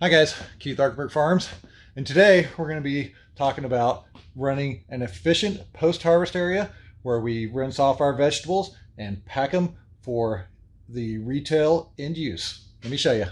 Hi guys, Keith Arkenberg Farms, and today we're going to be talking about running an efficient post-harvest area where we rinse off our vegetables and pack them for the retail end use. Let me show you.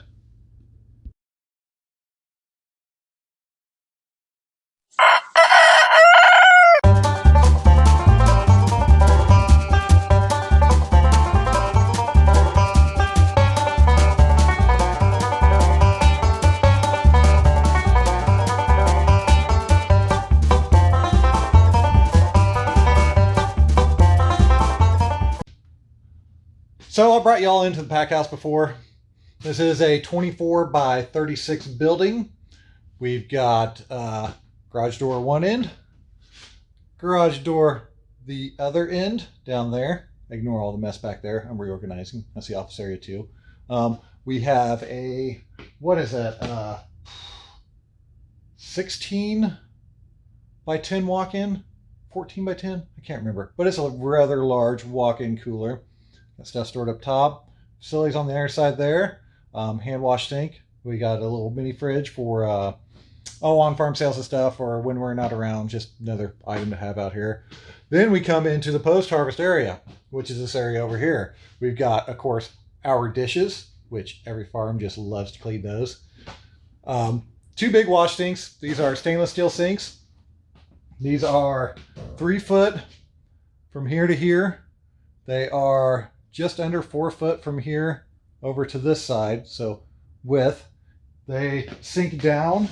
So I brought y'all into the pack house before. This is a 24 by 36 building. We've got garage door one end, garage door the other end down there. Ignore all the mess back there. I'm reorganizing. That's the office area too. We have a, what is that? 16 by 10 walk-in, 14 by 10. I can't remember, but it's a rather large walk-in cooler. Got stuff stored up top. Facilities on the other side there. Hand wash sink. We got a little mini fridge for on farm sales and stuff, or when we're not around, just another item to have out here. Then we come into the post-harvest area, which is this area over here. We've got, of course, our dishes, which every farm just loves to clean those. Two big wash sinks. These are stainless steel sinks. These are 3 foot from here to here. They are just under 4 foot from here over to this side, so width. They sink down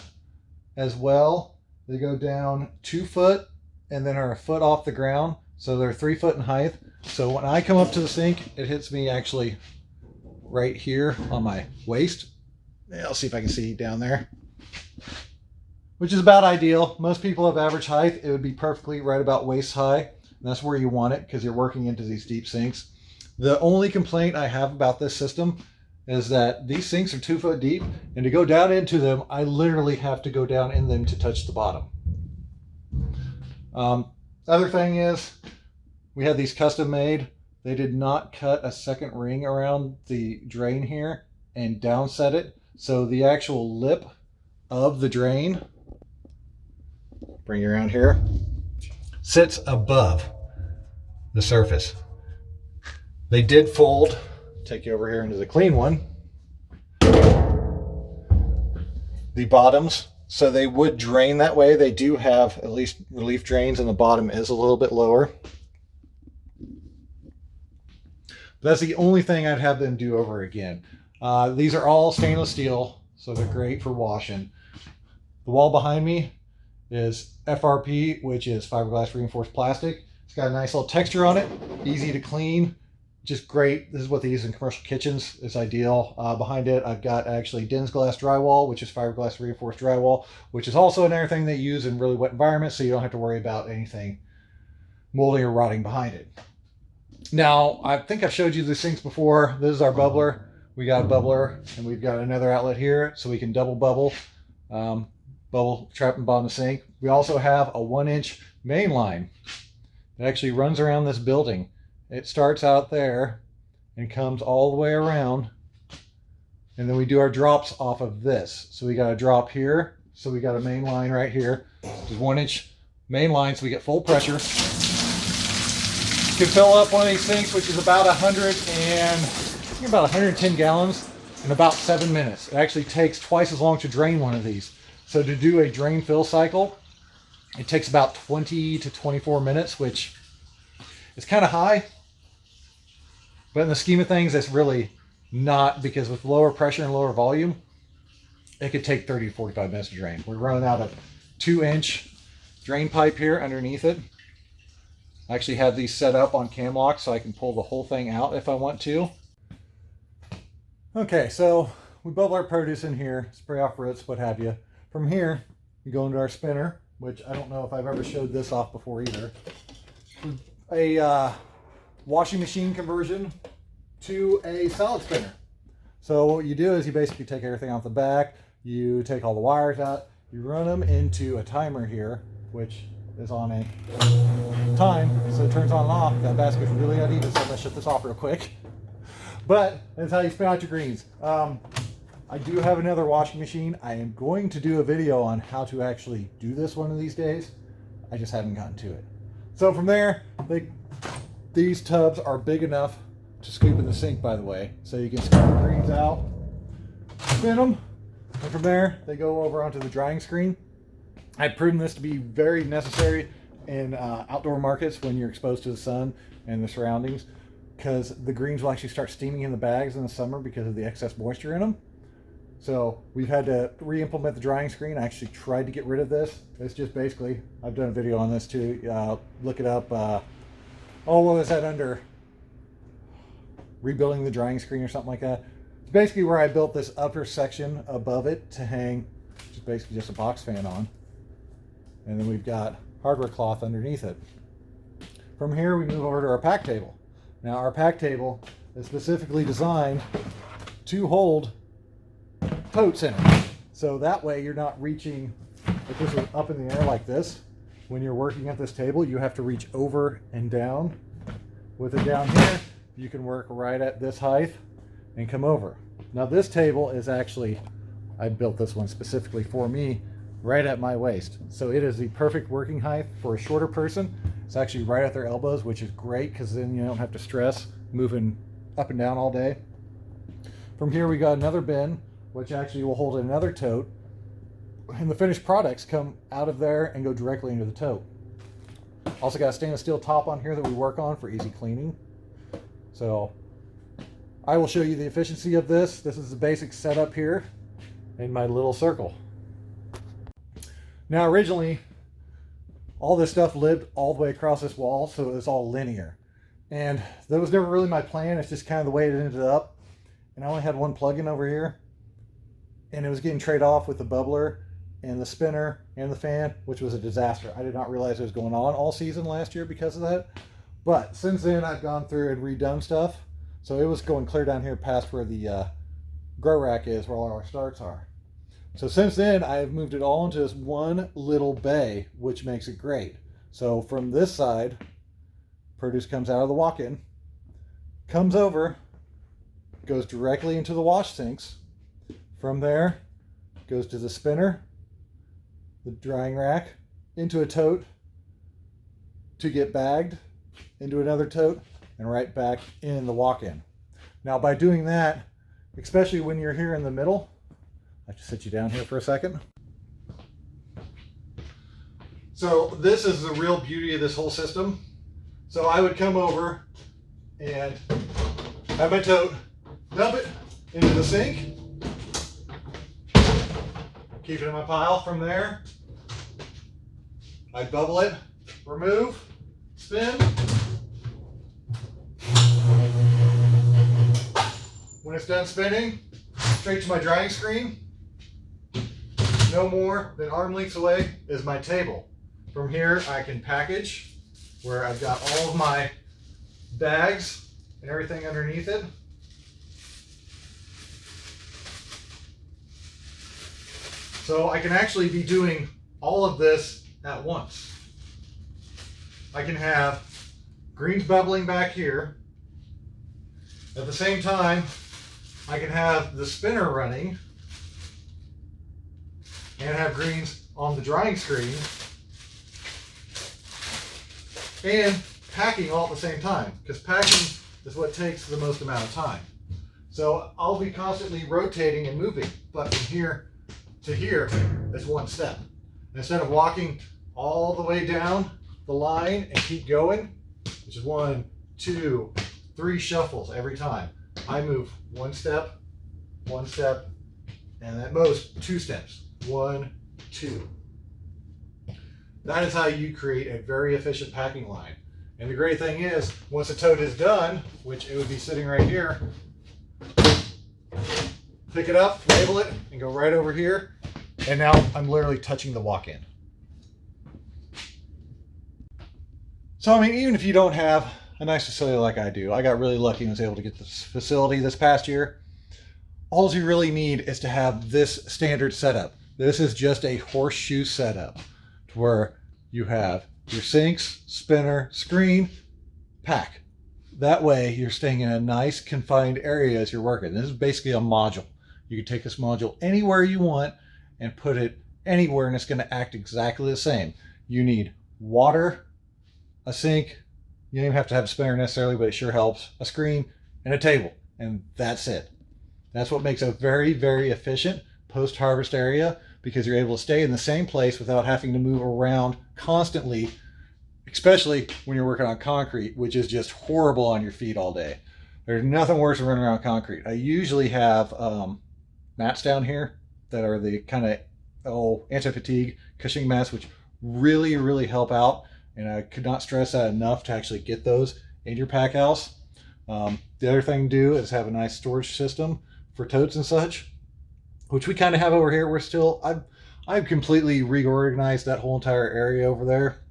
as well. They go down 2 foot and then are a foot off the ground, so they're 3 foot in height. So when I come up to the sink, it hits me actually right here on my waist. I'll see if I can see down there, which is about ideal. Most people have average height. It would be perfectly right about waist high. And that's where you want it because you're working into these deep sinks. The only complaint I have about this system is that these sinks are 2 foot deep, and to go down into them, I literally have to go down in them to touch the bottom. Other thing is, we had these custom made. They did not cut a second ring around the drain here and downset it. So the actual lip of the drain, bring it around here, sits above the surface. They did fold. Take you over here into the clean one. The bottoms, so they would drain that way. They do have at least relief drains, and the bottom is a little bit lower. That's the only thing I'd have them do over again. These are all stainless steel, so they're great for washing. The wall behind me is FRP, which is fiberglass reinforced plastic. It's got a nice little texture on it, easy to clean. Just great. This is what they use in commercial kitchens. It's ideal. Behind it, I've got actually Densglass drywall, which is fiberglass reinforced drywall, which is also another thing they use in really wet environments, so you don't have to worry about anything molding or rotting behind it. Now, I think I've showed you these things before. This is our bubbler. We got a bubbler, and we've got another outlet here, so we can double bubble. Bubble trap in the bottom of the sink. We also have a 1-inch main line that actually runs around this building. It starts out there and comes all the way around, and then we do our drops off of this. So we got a drop here, so we got a main line right here. This is 1-inch main line, so we get full pressure. You can fill up one of these sinks, which is about 110 gallons in about 7 minutes. It actually takes twice as long to drain one of these. So to do a drain fill cycle, it takes about 20 to 24 minutes, which is kind of high. But in the scheme of things, it's really not, because with lower pressure and lower volume, it could take 30 to 45 minutes to drain. We're running out of 2-inch drain pipe here underneath it. I actually have these set up on cam lock so I can pull the whole thing out if I want to. Okay, so we bubble our produce in here, spray off roots, what have you. From here, we go into our spinner, which I don't know if I've ever showed this off before either. A washing machine conversion to a salad spinner. So what you do is you basically take everything off the back, you take all the wires out, you run them into a timer here, which is on a time, so it turns on and off. That basket's really uneven, so I'm gonna shut this off real quick. But that's how you spin out your greens. I do have another washing machine. I am going to do a video on how to actually do this one of these days. I just haven't gotten to it. So from there, these tubs are big enough to scoop in the sink, by the way. So you can scoop the greens out, spin them, and from there, they go over onto the drying screen. I've proven this to be very necessary in outdoor markets when you're exposed to the sun and the surroundings, because the greens will actually start steaming in the bags in the summer because of the excess moisture in them. So we've had to re-implement the drying screen. I actually tried to get rid of this. It's just basically, I've done a video on this too. Look it up. Oh, what was that under? Rebuilding the drying screen or something like that. It's basically where I built this upper section above it to hang just basically just a box fan on. And then we've got hardware cloth underneath it. From here, we move over to our pack table. Now, our pack table is specifically designed to hold totes in it. So that way you're not reaching, if this was up in the air like this, when you're working at this table, you have to reach over and down. With it down here, you can work right at this height and come over. Now this table is actually, I built this one specifically for me, right at my waist. So it is the perfect working height for a shorter person. It's actually right at their elbows, which is great because then you don't have to stress moving up and down all day. From here we got another bin, which actually will hold another tote. And the finished products come out of there and go directly into the tote. Also got a stainless steel top on here that we work on for easy cleaning. So I will show you the efficiency of this. This is the basic setup here in my little circle. Now originally, all this stuff lived all the way across this wall, so it was all linear. And that was never really my plan. It's just kind of the way it ended up. And I only had one plug-in over here. And it was getting trade off with the bubbler and the spinner and the fan, which was a disaster. I did not realize it was going on all season last year because of that. But since then, I've gone through and redone stuff. So it was going clear down here past where the grow rack is, where all our starts are. So since then, I have moved it all into this one little bay, which makes it great. So from this side, produce comes out of the walk-in, comes over, goes directly into the wash sinks. From there, goes to the spinner, the drying rack, into a tote to get bagged, into another tote, and right back in the walk-in. Now by doing that, especially when you're here in the middle, I have to sit you down here for a second. So this is the real beauty of this whole system. So I would come over and have my tote, dump it into the sink, keep it in my pile. From there, I bubble it, remove, spin. When it's done spinning, straight to my drying screen. No more than arm lengths away is my table. From here, I can package, where I've got all of my bags and everything underneath it. So I can actually be doing all of this at once. I can have greens bubbling back here. At the same time, I can have the spinner running and have greens on the drying screen and packing all at the same time, because packing is what takes the most amount of time. So I'll be constantly rotating and moving, but from here to here, it's one step. Instead of walking all the way down the line and keep going, which is 1, 2, 3 shuffles every time, I move one step, and at most 2 steps. 1, 2. That is how you create a very efficient packing line. And the great thing is, once the tote is done, which it would be sitting right here, pick it up, label it, and go right over here. And now I'm literally touching the walk-in. So, I mean, even if you don't have a nice facility like I do, I got really lucky and was able to get this facility this past year. All you really need is to have this standard setup. This is just a horseshoe setup to where you have your sinks, spinner, screen, pack. That way you're staying in a nice confined area as you're working. This is basically a module. You can take this module anywhere you want and put it anywhere, and it's going to act exactly the same. You need water, a sink, you don't even have to have a spinner necessarily, but it sure helps, a screen, and a table, and that's it. That's what makes a very, very efficient post-harvest area, because you're able to stay in the same place without having to move around constantly, especially when you're working on concrete, which is just horrible on your feet all day. There's nothing worse than running around concrete. I usually have mats down here that are the kind of anti-fatigue cushioning mats, which really, really help out. And I could not stress that enough to actually get those in your pack house. The other thing to do is have a nice storage system for totes and such, which we kind of have over here. I've completely reorganized that whole entire area over there.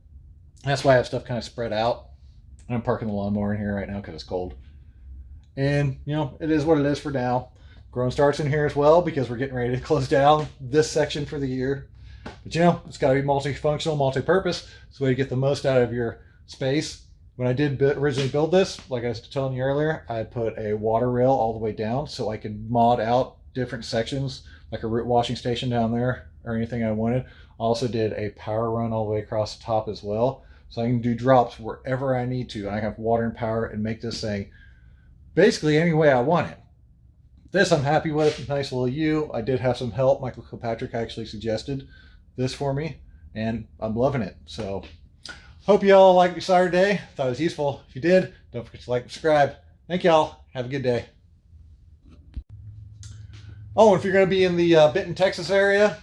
That's why I have stuff kind of spread out. And I'm parking the lawnmower in here right now because it's cold. And, you know, it is what it is for now. Growing starts in here as well because we're getting ready to close down this section for the year. But, you know, it's got to be multifunctional, multi-purpose. It's a way to get the most out of your space. When I did originally build this, like I was telling you earlier, I put a water rail all the way down so I could mod out different sections, like a root washing station down there or anything I wanted. I also did a power run all the way across the top as well. So I can do drops wherever I need to. And I have water and power and make this thing basically any way I want it. This I'm happy with. Nice little U. I did have some help. Michael Kilpatrick actually suggested this for me, and I'm loving it. So hope you all liked your Saturday. Thought it was useful. If you did, don't forget to like and subscribe. Thank y'all. Have a good day. Oh, if you're going to be in the Benton, Texas area,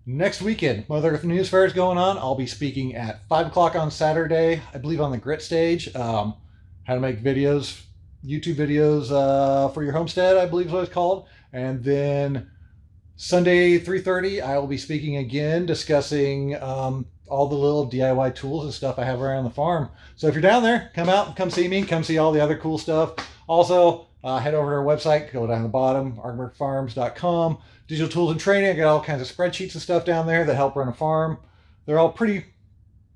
next weekend, Mother Earth News Fair is going on. I'll be speaking at 5 o'clock on Saturday, I believe on the Grit stage. How to make videos, YouTube videos for your homestead, I believe is what it's called. And then Sunday, 3:30, I will be speaking again, discussing all the little DIY tools and stuff I have around the farm. So if you're down there, come out and come see me, come see all the other cool stuff. Also, head over to our website, go down the bottom, ardmorefarms.com. Digital tools and training. I got all kinds of spreadsheets and stuff down there that help run a farm. They're all pretty,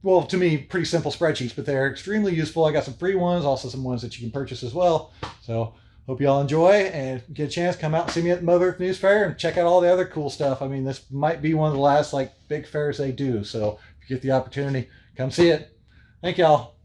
well, to me, pretty simple spreadsheets, but they're extremely useful. I got some free ones, also some ones that you can purchase as well. So hope you all enjoy, and get a chance, come out and see me at the Mother Earth News Fair and check out all the other cool stuff. I mean, this might be one of the last big fairs they do. So if you get the opportunity, come see it. Thank y'all.